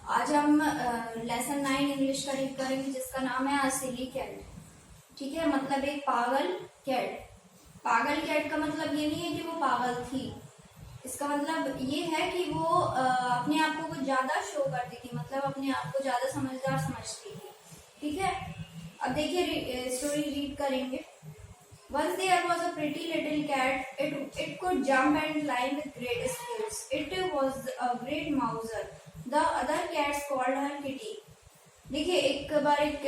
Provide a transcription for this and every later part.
आज हम lesson 9 English का रीड करेंगे जिसका नाम है सिली कैट। ठीक है, मतलब एक पागल कैट। पागल कैट का मतलब ये नहीं है कि वो पागल थी, इसका मतलब ये है कि वो अपने आप को कुछ ज्यादा शो करती थी, मतलब अपने आप को ज्यादा समझदार समझती थी। ठीक है, अब देखिए स्टोरी रीड करेंगे। Once there was a pretty little cat. It could jump and climb with great skills. It was a great mouser. The other cats called her Kitty. देखिए, एक बार एक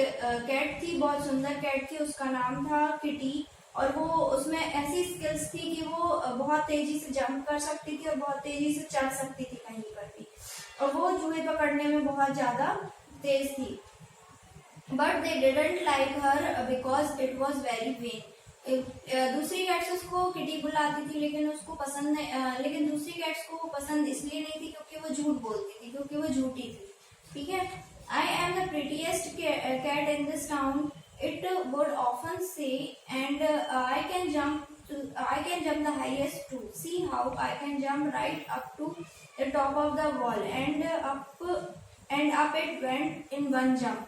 कैट थी, बहुत सुंदर कैट थी, उसका नाम था किटी। और वो उसमें ऐसी स्किल्स थी कि वो बहुत तेजी से जंप कर सकती थी और बहुत तेजी से चढ़ सकती थी कहीं पर भी, और वो चूहे पकड़ने में बहुत ज्यादा तेज थी। But they didn't like her because it was very when. दूसरी कैट्स उसको किटी बुलाती थी, लेकिन उसको पसंद नहीं, लेकिन दूसरी कैट्स को वो पसंद इसलिए नहीं थी क्योंकि वो झूठ बोलती थी, क्योंकि वो झूठी थी। ठीक है, I am the prettiest cat in this town, it would often say, and I can jump the highest too, see how I can jump right up to the top of the wall and up it went in one jump.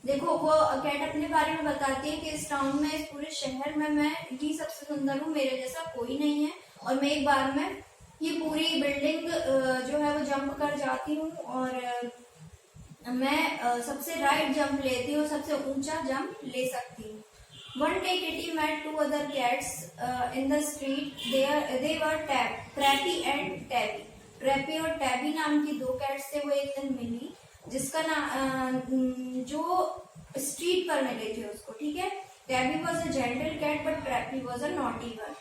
देखो, वो cat अपने बारे में बताती है कि इस town में, इस पूरे शहर में मैं ही सबसे सुंदर हूँ, मेरे जैसा कोई नहीं है, और मैं एक बार में ये पूरी बिल्डिंग जो है वो जंप कर जाती हूँ, और मैं सबसे राइट जंप लेती हूँ, सबसे ऊंचा जंप ले सकती हूँ। One day Kitty met two other cats in the street. They were Trappy and Tabby. ट्रैपी और टैबी नाम की दो कैट्स से वो एक दिन मिली, जिसका नाम जो स्ट्रीट पर मिले थे उसको। ठीक है, Tabby was a gentle cat but Trappy was a naughty one.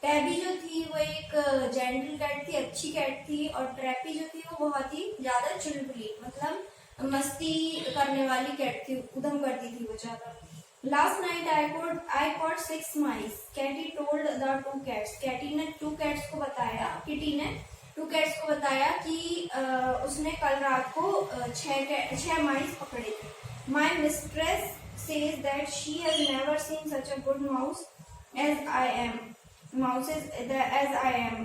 Tabby जो थी वो एक जेंटल कैट थी, अच्छी कैट थी, और ट्रैपी जो थी वो बहुत ही ज्यादा चुलबुली, मतलब मस्ती करने वाली कैट थी, उधम करती थी वो ज्यादा। Last night I caught 6 mice. Kitty told the two cats. Kitty ने two cats को बताया, किटी ने two cats को बताया कि उसने कल रात को 6 माइस पकड़े थे। My mistress says that she has never seen such a good mouse as I am. As I am.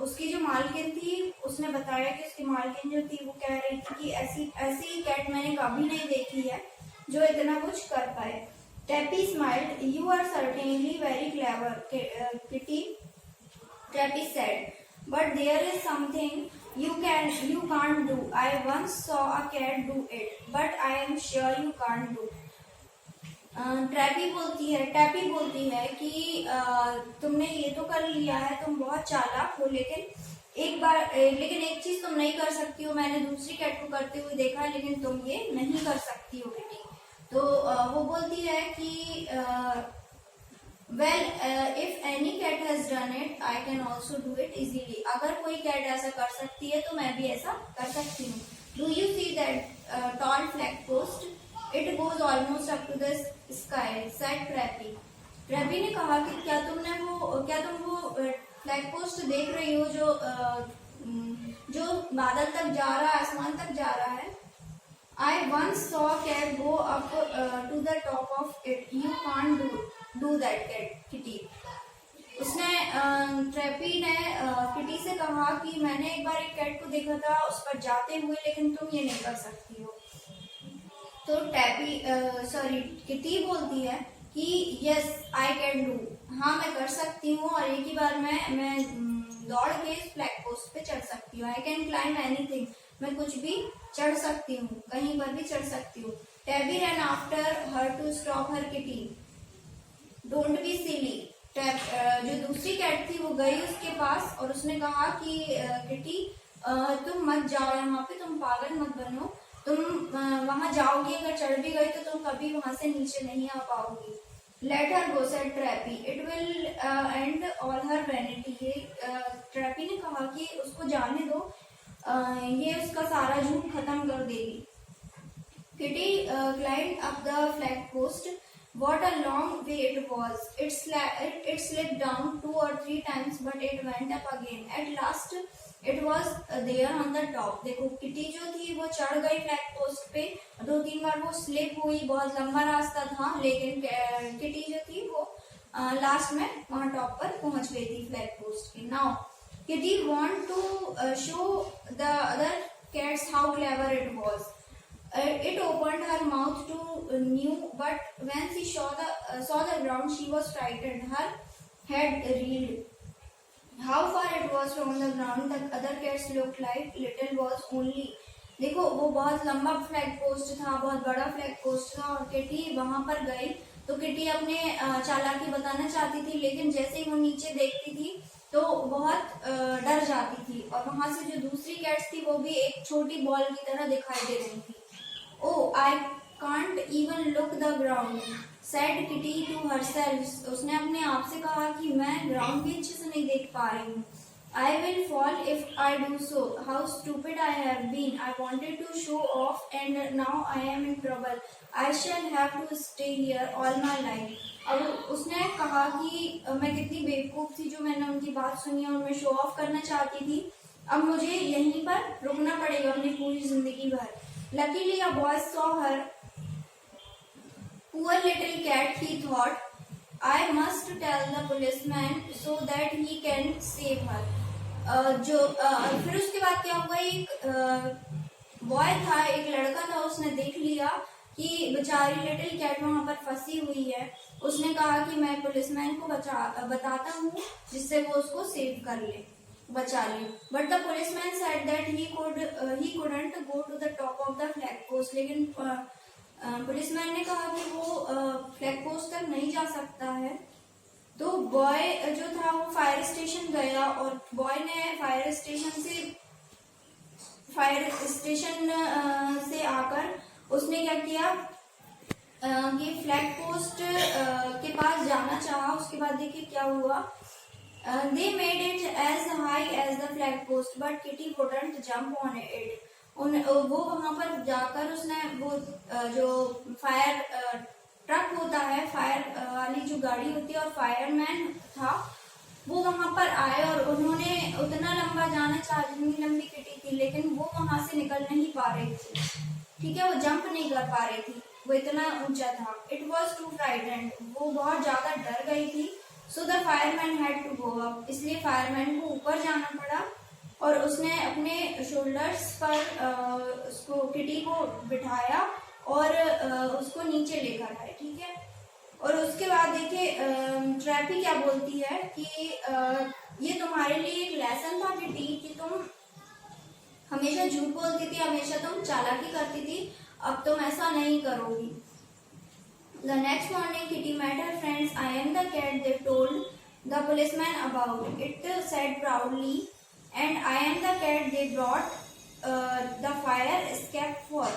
उसकी जो मालकिन थी उसने बताया कि उसकी मालकिन जो थी वो कह रही थी कि ऐसी कैट मैंने कभी नहीं देखी है जो इतना कुछ कर पाए। Tappy smiled. You are certainly very clever, Kitty, Tappy said. But there is something you can't do. I once saw a cat do it, but I am sure you can't do. टैपी बोलती है कि तुमने ये तो कर लिया है, तुम बहुत चालाक हो, लेकिन एक चीज तुम नहीं कर सकती हो। मैंने दूसरी कैट को करते हुए देखा है, लेकिन तुम ये नहीं कर सकती हो किटी। तो वो बोलती है कि if any cat has done it I can also do it easily. अगर कोई कैट ऐसा कर सकती है तो मैं भी ऐसा कर सकती हूँ। Do you see that tall flag post, it goes almost up to the sky, said Trappy. Trappy ने कहा कि क्या तुम वो फ्लैग पोस्ट देख रही हो जो बादल तक जा रहा है, आसमान तक जा रहा है। I once saw a cat go up to the top of it. You can't do that, Kitty. उसने ट्रैपी ने किटी से कहा कि मैंने एक बार एक कैट को देखा था उस पर जाते हुए, लेकिन तुम ये नहीं कर सकती हो। तो किटी बोलती है कि यस आई कैन डू, हाँ मैं कर सकती हूँ, और एक ही बार मैं दौड़ के इस फ्लैग पोस्ट पे चढ़ सकती हूँ। आई कैन क्लाइम एनीथिंग, मैं कुछ भी चढ़ सकती हूँ, कहीं पर भी चढ़ सकती हूँ। Tabby ran after her to stop her kitty, don't be silly. जो दूसरी कैट थी वो गई उसके पास और उसने कहा कि किटी तुम मत जाओ यहाँ पे, तुम पागल मत बनो, तुम वहां जाओगी, अगर चढ़ भी गई तो तुम कभी वहां से नीचे नहीं आ पाओगी। Let her go, said Trappy, it will end all her vanity. Trappy ने कहा कि उसको जाने दो, ये उसका सारा झूठ खत्म कर देगी। Kitty climb up the flag post. What a long way it was. It slipped down 2 or 3 times, but it went up again. At last, it was there on the top. देखो, किटी जो थी वो चढ़ गई flag post पे, 2-3 बार वो slip हुई, बहुत लंबा रास्ता था, लेकिन किटी जो थी वो लास्ट में वहां टॉप पर पहुंच गई थी फ्लैग पोस्ट के। Now Kitty want to show the other cats how clever it was. It opened her mouth to new, but when she saw the ground, she was frightened. Her head reeled. How far it was from the ground, the other cats looked like little was only. देखो वो बहुत लंबा flag post था, बहुत बड़ा flag post था, और kitty वहां पर गई तो किटी अपने चालाकी बताना चाहती थी, लेकिन जैसे ही वो नीचे देखती थी तो बहुत डर जाती थी, और वहां से जो दूसरी कैट्स थी वो भी एक छोटी बॉल की तरह दिखाई दे रही थी. Oh, I can't even look the ground, said Kitty to herself. उसने अपने आप से कहा कि मैं ग्राउंड भी अच्छे से नहीं देख पा रही हूँ. I will fall if I do so. How stupid I have been. I wanted to show off and now I am in trouble. I shall have to stay here all my life. अब उसने कहा कि मैं कितनी बेवकूफ थी जो मैंने उनकी बात सुनी और मैं शो ऑफ करना चाहती थी. अब मुझे यहीं पर रुकना पड़ेगा अपनी पूरी जिंदगी भर. Luckily, a boy saw her. Poor little cat, he thought. I must tell the policeman so that he can save her. फिर उसके बाद क्या हुआ, एक बॉय था, एक लड़का था, उसने देख लिया कि बेचारी लिटिल कैट वहां पर फंसी हुई है. उसने कहा कि मैं पुलिसमैन को बताता हूँ जिससे वो उसको सेव कर ले, बचा ले. But the policeman said that he couldn't go to the top of the flag post. लेकिन पुलिसमैन ने कहा कि वो फ्लैग पोस्ट तक नहीं जा सकता है. तो बॉय जो था वो फायर स्टेशन गया, और बॉय ने फायर स्टेशन से आकर उसने क्या किया कि फ्लैग पोस्ट के पास जाना चाहा. उसके बाद देखिए क्या हुआ. They made it as high as the flag post, but Kitty couldn't jump on it. वो वहां पर जाकर उसने वो जो फायर ट्रक होता है, फायर वाली जो गाड़ी होती है, और फायरमैन था, वो वहां पर आए और उन्होंने उतना लंबा जाना चाहा जितनी लंबी किटी थी, लेकिन वो वहां से निकल नहीं पा रही थी. ठीक है, वो जंप नहीं कर पा रही थी, वो इतना ऊंचा था. It was too frightened. वो बहुत ज्यादा डर गई थी. So the fireman had to go up. इसलिए फायरमैन को ऊपर जाना पड़ा, और उसने अपने शोल्डर्स पर उसको किटी को बिठाया और उसको नीचे लेकर आए. ठीक है, और उसके बाद देखिए ट्रैपी क्या बोलती है कि ये तुम्हारे लिए एक लेसन था किटी, कि तुम हमेशा झूठ बोलती थी, हमेशा तुम चालाकी करती थी, अब तुम ऐसा नहीं करोगी. The next morning, Kitty met her friends. I am the cat they told the policeman about. It said proudly, and I am the cat they brought the fire escape for.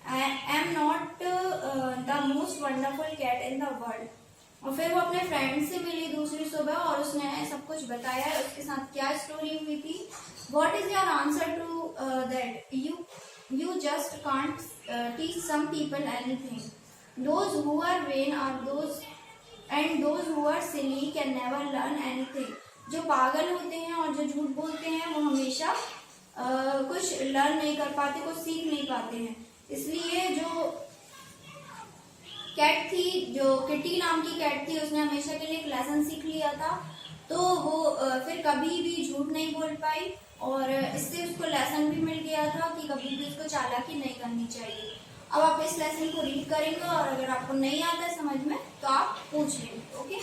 I am not the most wonderful cat in the world. और फिर वो अपने friend से मिली दूसरी सुबह, और उसने सब कुछ बताया उसके साथ क्या स्टोरी हुई थी. What is your answer to that? You just can't teach some people anything. Those who are vain are those and those who are silly can never learn anything. जो पागल होते हैं और जो झूठ बोलते हैं वो हमेशा कुछ लर्न नहीं कर पाते, कुछ सीख नहीं पाते हैं. इसलिए जो कैट थी, जो किटी नाम की कैट थी, उसने हमेशा के लिए एक लेसन सीख लिया था. तो वो फिर कभी भी झूठ नहीं बोल पाई, और इससे उसको लेसन भी मिल गया था कि कभी भी उसको चालाकी नहीं करनी चाहिए. अब आप इस लेसन को रीड करेंगे, और अगर आपको नहीं आता है समझ में तो आप पूछ लेंगे. ओके.